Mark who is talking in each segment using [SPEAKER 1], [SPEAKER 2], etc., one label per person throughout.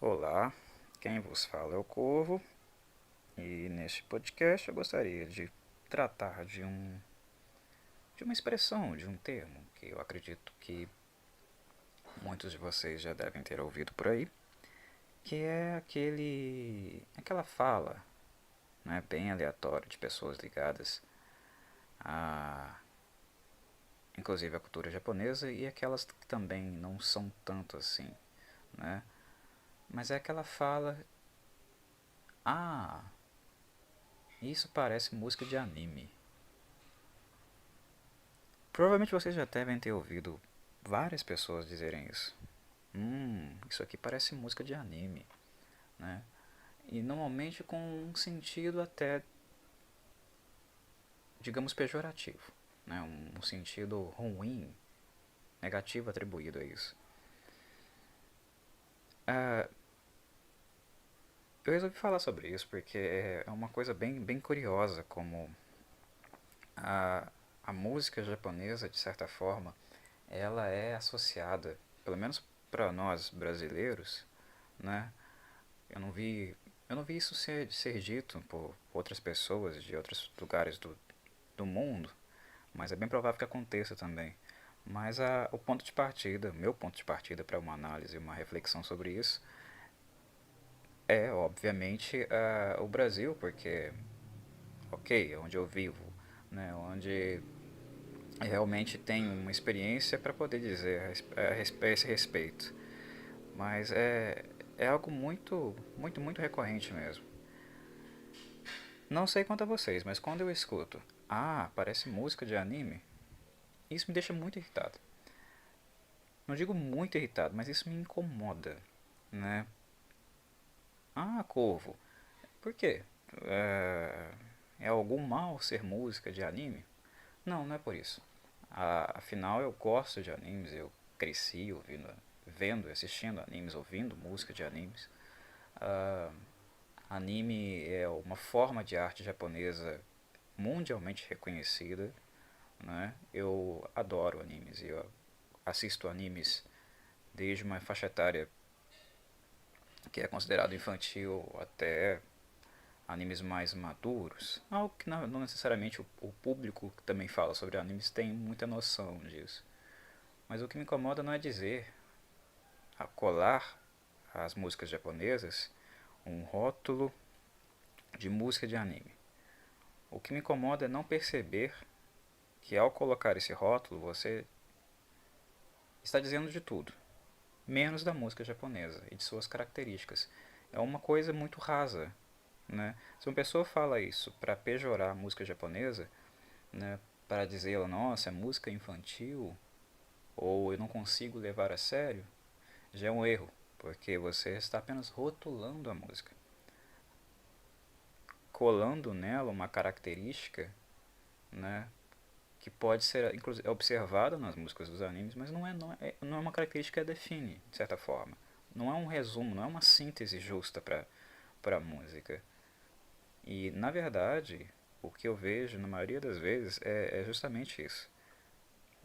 [SPEAKER 1] Olá, quem vos fala é o Corvo e neste podcast eu gostaria de tratar de uma expressão, de um termo que eu acredito que muitos de vocês já devem ter ouvido por aí, que é aquela fala, né, bem aleatória de pessoas ligadas a inclusive a cultura japonesa e aquelas que também não são tanto assim, né? Mas é aquela fala, ah, isso parece música de anime. Provavelmente vocês já devem ter ouvido várias pessoas dizerem isso. Isso aqui parece música de anime, né? E normalmente com um sentido até, digamos, pejorativo, né? Um sentido ruim, negativo atribuído a isso. Ah, eu resolvi falar sobre isso porque é uma coisa bem curiosa como a, a música japonesa, de certa forma, ela é associada, pelo menos para nós brasileiros, né? Eu não vi, eu não vi isso ser dito por outras pessoas de outros lugares do mundo, mas é bem provável que aconteça também. Mas o ponto de partida, meu ponto de partida para uma análise, uma reflexão sobre isso, é obviamente o Brasil, porque, ok, é onde eu vivo, né, onde realmente tenho uma experiência para poder dizer a esse respeito. Mas é algo muito recorrente mesmo. Não sei quanto a vocês, mas quando eu escuto, parece música de anime, isso me deixa muito irritado. Não digo muito irritado, mas isso me incomoda, né? Corvo, por quê? É algum mal ser música de anime? Não, não é por isso. Afinal, eu gosto de animes, eu cresci ouvindo, vendo, assistindo animes, ouvindo música de animes. Ah, Anime é uma forma de arte japonesa mundialmente reconhecida, né? Eu adoro animes, eu assisto animes desde uma faixa etária que é considerado infantil até animes mais maduros, algo que não necessariamente o público que também fala sobre animes tem muita noção disso. Mas o que me incomoda não é dizer, a colar às músicas japonesas um rótulo de música de anime. O que me incomoda é não perceber que ao colocar esse rótulo você está dizendo de tudo, menos da música japonesa e de suas características. É uma coisa muito rasa, né? Se uma pessoa fala isso para pejorar a música japonesa, né, para dizer, nossa, é música infantil, ou eu não consigo levar a sério, já é um erro, porque você está apenas rotulando a música, colando nela uma característica, né, que pode ser inclusive observada nas músicas dos animes, mas não é uma característica que a define, de certa forma. Não é um resumo, não é uma síntese justa para a música. E, na verdade, o que eu vejo, na maioria das vezes, é justamente isso.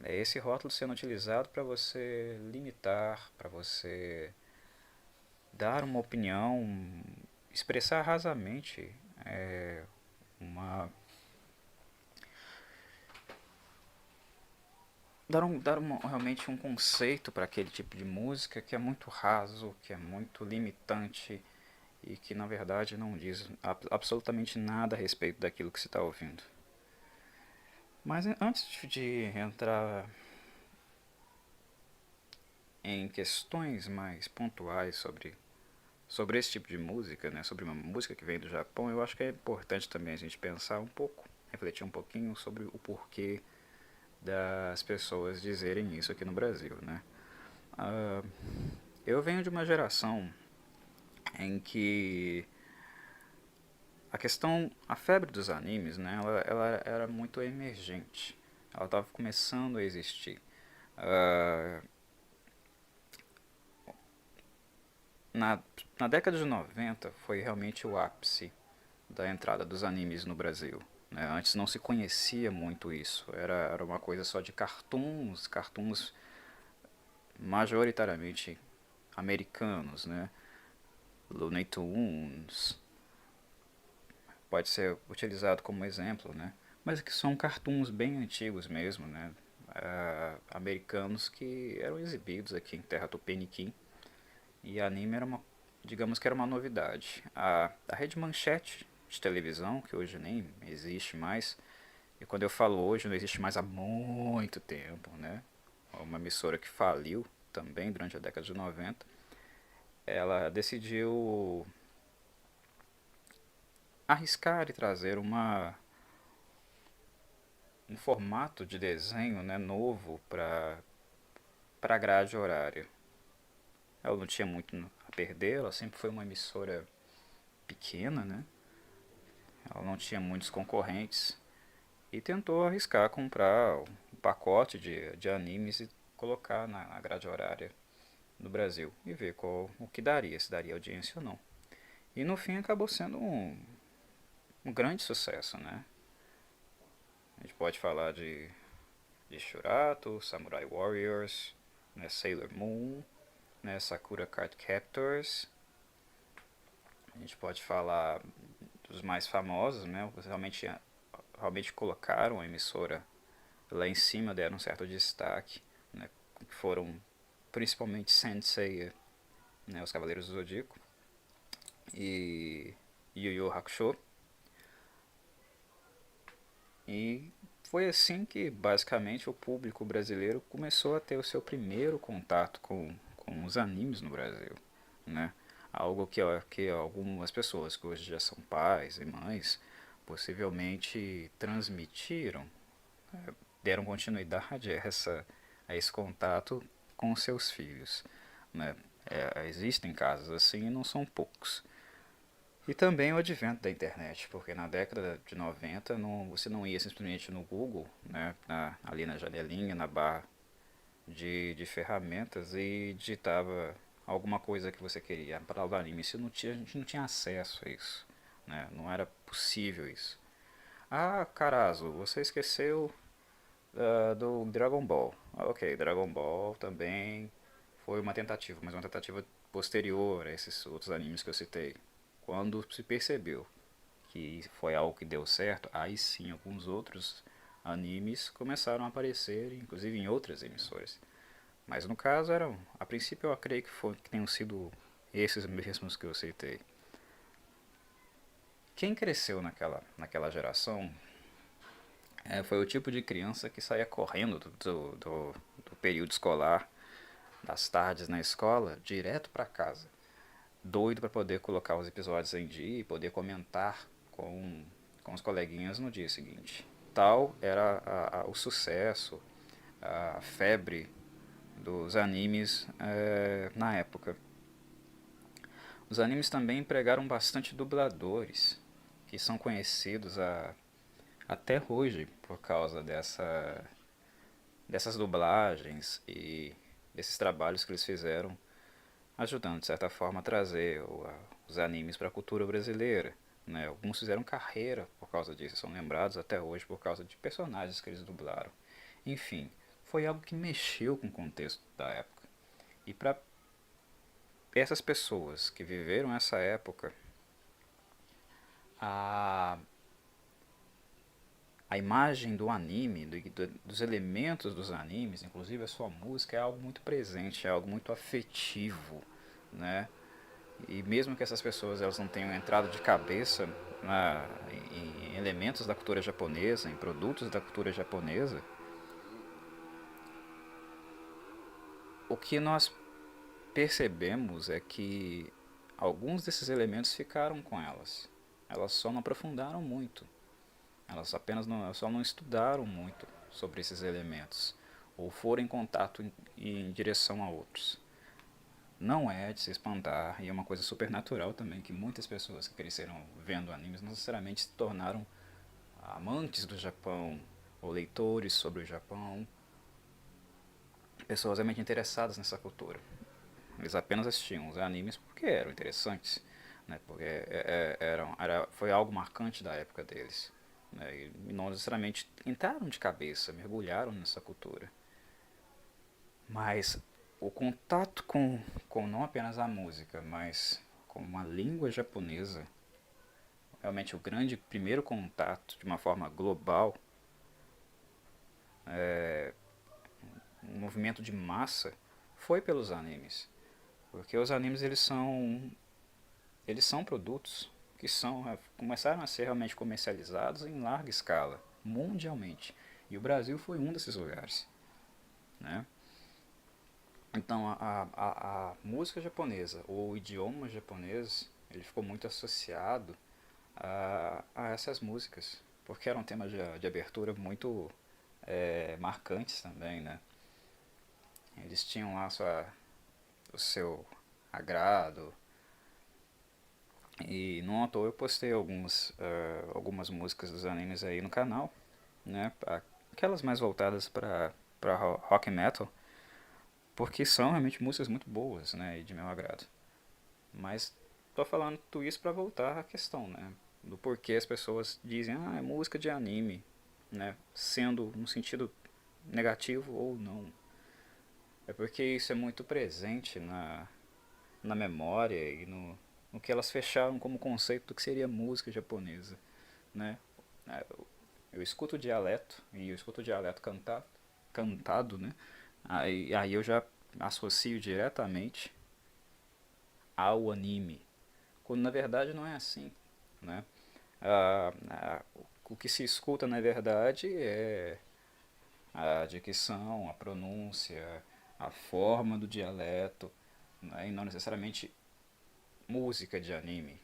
[SPEAKER 1] É esse rótulo sendo utilizado para você limitar, para você dar uma opinião, expressar rasamente uma realmente um conceito para aquele tipo de música que é muito raso, que é muito limitante e que na verdade não diz absolutamente nada a respeito daquilo que se está ouvindo. Mas antes de entrar em questões mais pontuais sobre esse tipo de música, né, sobre uma música que vem do Japão, eu acho que é importante também a gente pensar um pouco, refletir um pouquinho sobre o porquê das pessoas dizerem isso aqui no Brasil, né? Ah, eu venho de uma geração em que a febre dos animes, né, ela era muito emergente, ela estava começando a existir. Ah, na, na década de 90 foi realmente o ápice da entrada dos animes no Brasil. Né? Antes não se conhecia muito isso, era uma coisa só de cartoons majoritariamente americanos, né? Looney Tunes, pode ser utilizado como exemplo, né? Mas que são cartoons bem antigos mesmo, né? Americanos que eram exibidos aqui em Terra Tupiniquim. E anime era uma, digamos que era uma novidade. A Rede Manchete de televisão, que hoje nem existe mais, e quando eu falo hoje, não existe mais há muito tempo, né? Uma emissora que faliu também durante a década de 90. Ela decidiu arriscar e trazer um formato de desenho, né, novo para a grade horária. Ela não tinha muito a perder, ela sempre foi uma emissora pequena, né? Ela não tinha muitos concorrentes e tentou arriscar comprar um pacote de animes e colocar na grade horária no Brasil e ver o que daria, se daria audiência ou não. E no fim acabou sendo um grande sucesso, né? A gente pode falar de Shurato, Samurai Warriors, né, Sailor Moon, né, Sakura Card Captors. A gente pode falar dos mais famosos, né? Realmente colocaram a emissora lá em cima, deram um certo destaque, né? Que foram principalmente Sensei, né, os Cavaleiros do Zodíaco e Yu Yu Hakusho. E foi assim que basicamente o público brasileiro começou a ter o seu primeiro contato com os animes no Brasil, né? Algo que algumas pessoas que hoje já são pais e mães possivelmente transmitiram, deram continuidade a esse contato com seus filhos, né? Existem casos assim e não são poucos. E também o advento da internet, porque na década de 90 você não ia simplesmente no Google, né, ali na janelinha, na barra de ferramentas e digitava alguma coisa que você queria para o anime. A gente não tinha acesso a isso, né, não era possível isso. Ah, Carazo, você esqueceu do Dragon Ball. Ok, Dragon Ball também foi uma tentativa, mas uma tentativa posterior a esses outros animes que eu citei. Quando se percebeu que foi algo que deu certo, aí sim alguns outros animes começaram a aparecer, inclusive em outras emissoras. Mas no caso eram, a princípio eu creio que tenham sido esses mesmos que eu citei. Quem cresceu naquela geração foi o tipo de criança que saía correndo do período escolar, das tardes na escola, direto para casa, doido para poder colocar os episódios em dia e poder comentar com os coleguinhas no dia seguinte. Tal era o sucesso, a febre dos animes na época. Os animes também empregaram bastante dubladores, que são conhecidos até hoje por causa dessas dublagens e desses trabalhos que eles fizeram, ajudando de certa forma a trazer os animes para a cultura brasileira. Né? Alguns fizeram carreira por causa disso, são lembrados até hoje por causa de personagens que eles dublaram. Enfim, foi algo que mexeu com o contexto da época. E para essas pessoas que viveram essa época, a, a imagem do anime, dos elementos dos animes, inclusive a sua música, é algo muito presente, é algo muito afetivo, né? E mesmo que essas pessoas elas não tenham entrado de cabeça em elementos da cultura japonesa, em produtos da cultura japonesa, o que nós percebemos é que alguns desses elementos ficaram com elas. Elas só não aprofundaram muito. Elas só não estudaram muito sobre esses elementos ou foram em contato em direção a outros. Não é de se espantar e é uma coisa super natural também que muitas pessoas que cresceram vendo animes não necessariamente se tornaram amantes do Japão ou leitores sobre o Japão, pessoas realmente interessadas nessa cultura. Eles apenas assistiam os animes porque eram interessantes, né? Porque foi algo marcante da época deles. Né? E não necessariamente entraram de cabeça, mergulharam nessa cultura. Mas o contato com não apenas a música, mas como a língua japonesa, realmente o grande primeiro contato de uma forma global, um movimento de massa, foi pelos animes. Porque os animes eles são produtos que começaram a ser realmente comercializados em larga escala, mundialmente. E o Brasil foi um desses lugares, né? Então a música japonesa, ou o idioma japonês, ele ficou muito associado a essas músicas, porque eram temas de abertura muito marcantes também, né? Eles tinham lá o seu agrado, e não à toa eu postei algumas músicas dos animes aí no canal, né? Aquelas mais voltadas para rock metal, porque são realmente músicas muito boas, né? E de meu agrado. Mas tô falando tudo isso para voltar à questão, né? Do porquê as pessoas dizem, é música de anime, né? Sendo no sentido negativo ou não. É porque isso é muito presente na memória e no que elas fecharam como conceito do que seria música japonesa, né? Eu escuto o dialeto, e eu escuto o dialeto cantado, né? Aí eu já associo diretamente ao anime, quando na verdade não é assim, né? O que se escuta na verdade é a dicção, a pronúncia, a forma do dialeto, né? E não necessariamente música de anime,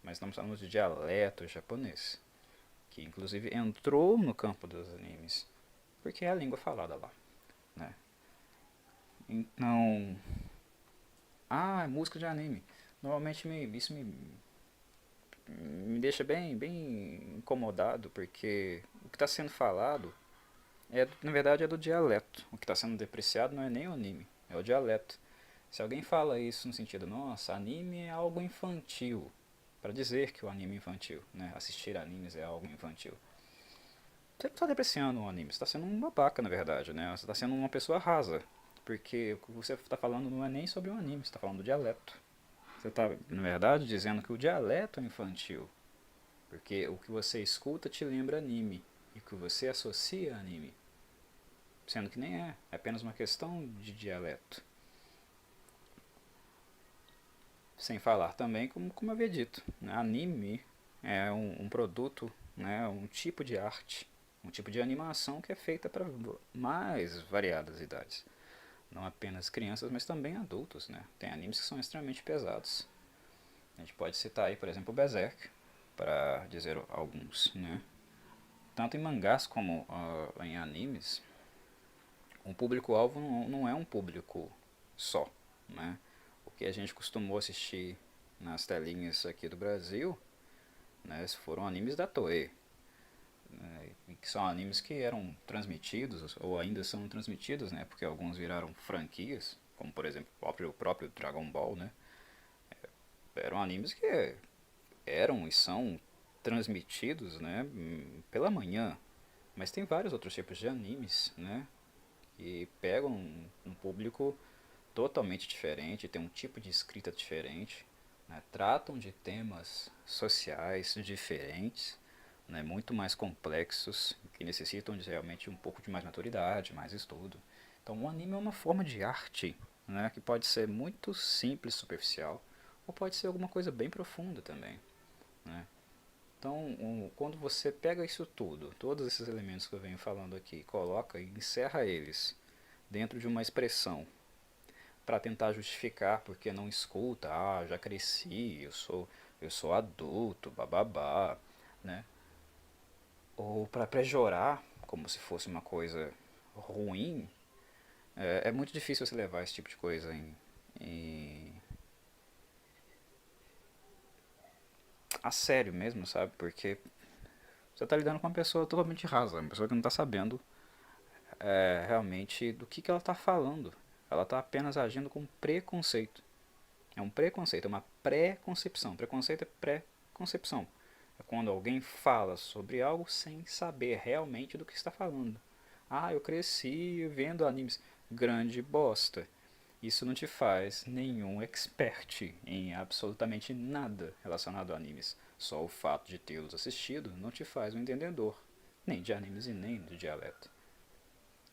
[SPEAKER 1] mas estamos falando de dialeto japonês, que inclusive entrou no campo dos animes, porque é a língua falada lá, né? Então, é música de anime. Normalmente isso me deixa bem incomodado, porque o que está sendo falado na verdade é do dialeto. O que está sendo depreciado não é nem o anime, é o dialeto. Se alguém fala isso no sentido, nossa, anime é algo infantil, para dizer que o anime é infantil, né? Assistir animes é algo infantil. Você não está depreciando o anime, você está sendo um babaca, na verdade, né? Você está sendo uma pessoa rasa. Porque o que você está falando não é nem sobre o anime, você está falando do dialeto. Você está, na verdade, dizendo que o dialeto é infantil. Porque o que você escuta te lembra anime. E o que você associa a anime. Sendo que nem é apenas uma questão de dialeto. Sem falar também, como eu havia dito, né? Anime é um produto, né? Um tipo de arte, um tipo de animação que é feita para mais variadas idades. Não apenas crianças, mas também adultos, né? Tem animes que são extremamente pesados. A gente pode citar aí, por exemplo, o Berserk, para dizer alguns, né? Tanto em mangás como em animes, o público-alvo não é um público só, né? O que a gente costumou assistir nas telinhas aqui do Brasil, né, foram animes da Toei, né, que são animes que eram transmitidos, ou ainda são transmitidos, né, porque alguns viraram franquias, como por exemplo o próprio Dragon Ball, né, eram animes que eram e são transmitidos, né, pela manhã, mas tem vários outros tipos de animes, né, que pegam um público totalmente diferente, tem um tipo de escrita diferente, né? Tratam de temas sociais diferentes, né? Muito mais complexos, que necessitam de realmente um pouco de mais maturidade, mais estudo. Então o anime é uma forma de arte, né? Que pode ser muito simples, superficial, ou pode ser alguma coisa bem profunda também, né? Então, quando você pega isso tudo, todos esses elementos que eu venho falando aqui, coloca e encerra eles dentro de uma expressão para tentar justificar porque não escuta, já cresci, eu sou adulto, bababá, né? Ou para pejorar, como se fosse uma coisa ruim, é muito difícil você levar esse tipo de coisa a sério mesmo, sabe? Porque você está lidando com uma pessoa totalmente rasa, uma pessoa que não está sabendo realmente do que ela está falando. Ela está apenas agindo com preconceito. É um preconceito, é uma pré-concepção. Preconceito é pré-concepção. É quando alguém fala sobre algo sem saber realmente do que está falando. Eu cresci vendo animes. Grande bosta. Isso não te faz nenhum expert em absolutamente nada relacionado a animes. Só o fato de tê-los assistido não te faz um entendedor, nem de animes e nem do dialeto.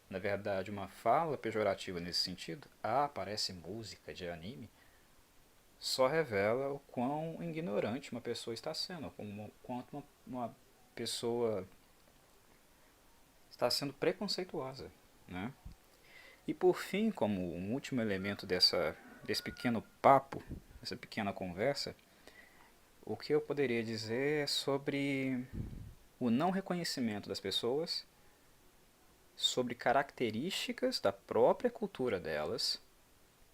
[SPEAKER 1] Na verdade, uma fala pejorativa nesse sentido, parece música de anime, só revela o quão ignorante uma pessoa está sendo, o quanto uma pessoa está sendo preconceituosa, né? E por fim, como um último elemento desse pequeno papo, dessa pequena conversa, o que eu poderia dizer é sobre o não reconhecimento das pessoas, sobre características da própria cultura delas,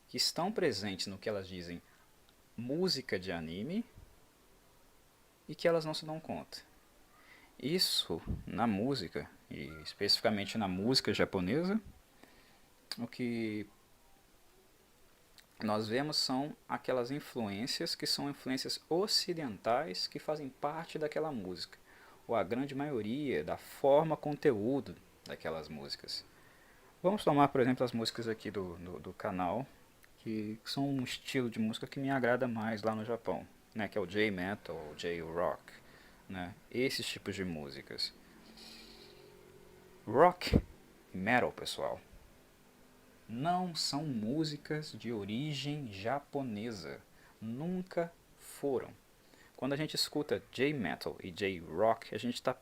[SPEAKER 1] que estão presentes no que elas dizem música de anime e que elas não se dão conta. Isso na música, e especificamente na música japonesa, o que nós vemos são aquelas influências que são influências ocidentais que fazem parte daquela música, ou a grande maioria da forma conteúdo daquelas músicas. Vamos tomar, por exemplo, as músicas aqui do canal, que são um estilo de música que me agrada mais lá no Japão, né, que é o J-Metal, o J-Rock, né, esses tipos de músicas. Rock e metal, pessoal, não são músicas de origem japonesa. Nunca foram. Quando a gente escuta J-Metal e J-Rock, a gente está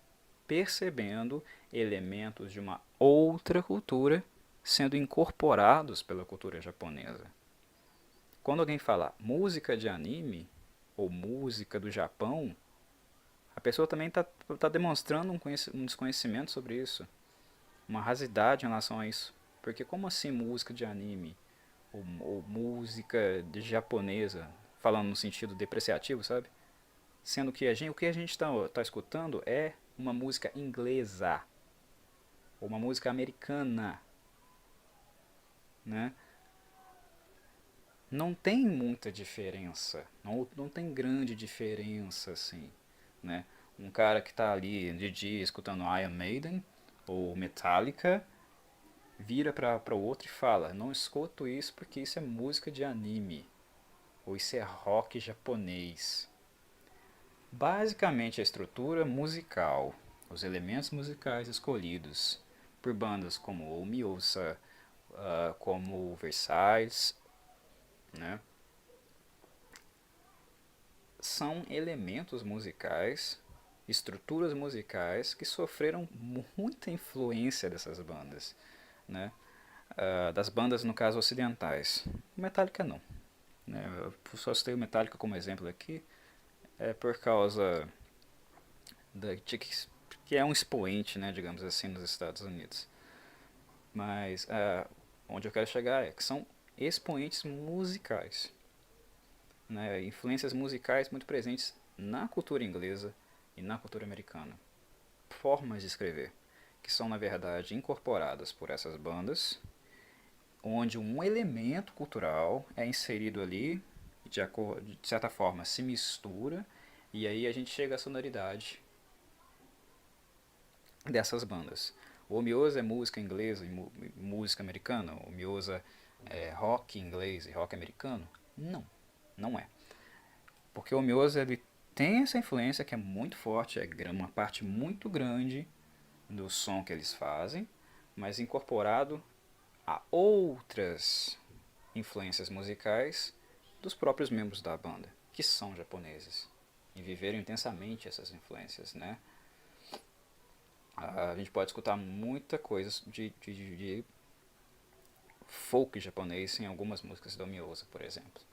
[SPEAKER 1] percebendo elementos de uma outra cultura sendo incorporados pela cultura japonesa. Quando alguém fala música de anime ou música do Japão, a pessoa também está demonstrando um desconhecimento sobre isso, uma rasidade em relação a isso. Porque como assim música de anime ou música de japonesa, falando no sentido depreciativo, sabe? Sendo que o que a gente está escutando é uma música inglesa ou uma música americana, né? Não tem muita diferença, não tem grande diferença assim, né? Um cara que está ali de dia escutando Iron Maiden ou Metallica vira para o outro e fala: não escuto isso porque isso é música de anime ou isso é rock japonês. Basicamente a estrutura musical, os elementos musicais escolhidos por bandas como o Miosa, como Versailles, né, são elementos musicais, estruturas musicais que sofreram muita influência dessas bandas, né? Das bandas no caso ocidentais. Metallica não, né? Eu só citei o Metallica como exemplo aqui, por causa que é um expoente, né, digamos assim, nos Estados Unidos. Mas onde eu quero chegar é que são expoentes musicais, né, influências musicais muito presentes na cultura inglesa e na cultura americana. Formas de escrever que são, na verdade, incorporadas por essas bandas, onde um elemento cultural é inserido ali, de certa forma se mistura, e aí a gente chega à sonoridade dessas bandas. O Miosa é música inglesa e música americana? O Miosa é rock inglês e rock americano? Não, não é. Porque o Miosa ele tem essa influência que é muito forte, é uma parte muito grande do som que eles fazem, mas incorporado a outras influências musicais dos próprios membros da banda, que são japoneses, e viveram intensamente essas influências, né? A gente pode escutar muita coisa de folk japonês em algumas músicas do Miosa, por exemplo,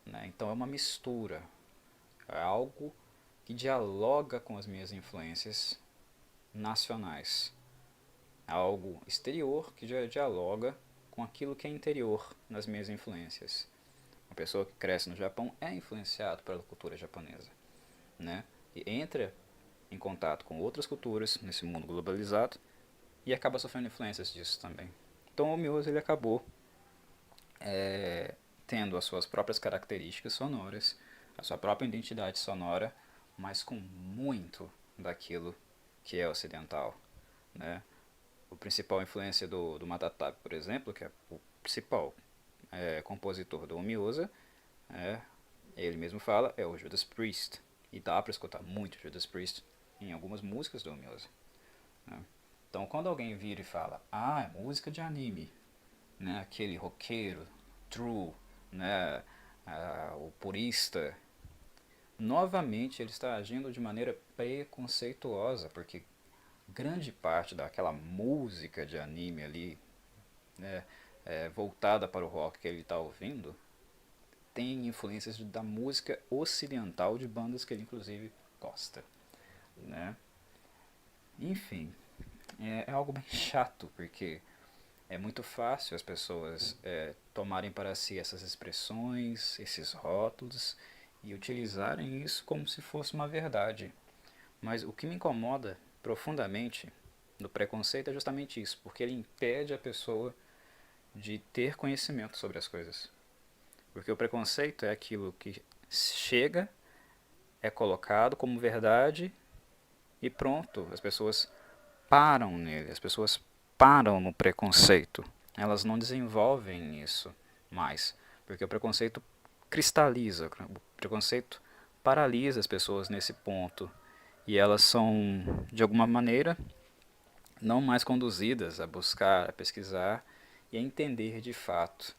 [SPEAKER 1] né? Então é uma mistura, é algo que dialoga com as minhas influências nacionais, algo exterior que já dialoga com aquilo que é interior nas minhas influências. Uma pessoa que cresce no Japão é influenciado pela cultura japonesa, né? E entra em contato com outras culturas nesse mundo globalizado e acaba sofrendo influências disso também. Então o Mioso ele acabou tendo as suas próprias características sonoras, a sua própria identidade sonora, mas com muito daquilo que é ocidental, né? O principal influência do Matatabe, por exemplo, que é o principal compositor do Umiosa, ele mesmo fala, é o Judas Priest. E dá pra escutar muito Judas Priest em algumas músicas do Umiosa. Né? Então quando alguém vira e fala, é música de anime, né? Aquele roqueiro, true, né? O purista, novamente ele está agindo de maneira preconceituosa, porque grande parte daquela música de anime ali, né, voltada para o rock que ele está ouvindo, tem influências da música ocidental de bandas que ele inclusive gosta, né? Enfim, é algo bem chato, porque é muito fácil as pessoas tomarem para si essas expressões, esses rótulos, e utilizarem isso como se fosse uma verdade. Mas o que me incomoda profundamente no preconceito é justamente isso, porque ele impede a pessoa de ter conhecimento sobre as coisas. Porque o preconceito é aquilo que chega, é colocado como verdade e pronto, as pessoas param nele, as pessoas param no preconceito. Elas não desenvolvem isso mais, porque o preconceito cristaliza, o preconceito paralisa as pessoas nesse ponto e elas são, de alguma maneira, não mais conduzidas a buscar, a pesquisar e a entender de fato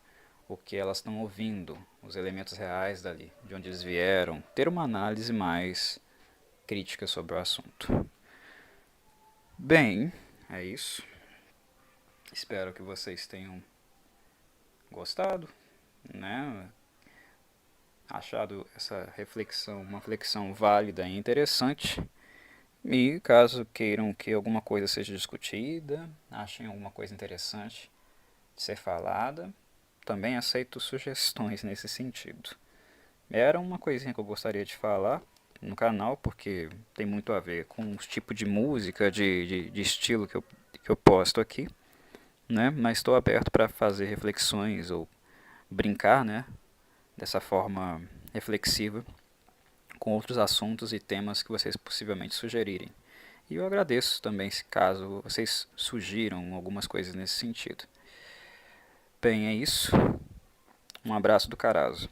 [SPEAKER 1] o que elas estão ouvindo, os elementos reais dali, de onde eles vieram, ter uma análise mais crítica sobre o assunto. Bem, é isso. Espero que vocês tenham gostado, né? Achado essa reflexão, uma reflexão válida e interessante. E caso queiram que alguma coisa seja discutida, achem alguma coisa interessante de ser falada, também aceito sugestões nesse sentido. Era uma coisinha que eu gostaria de falar no canal, porque tem muito a ver com os tipos de música, de estilo que eu posto aqui, né? Mas estou aberto para fazer reflexões ou brincar, né? Dessa forma reflexiva com outros assuntos e temas que vocês possivelmente sugerirem. E eu agradeço também se caso vocês sugiram algumas coisas nesse sentido. Bem, é isso. Um abraço do Carazo.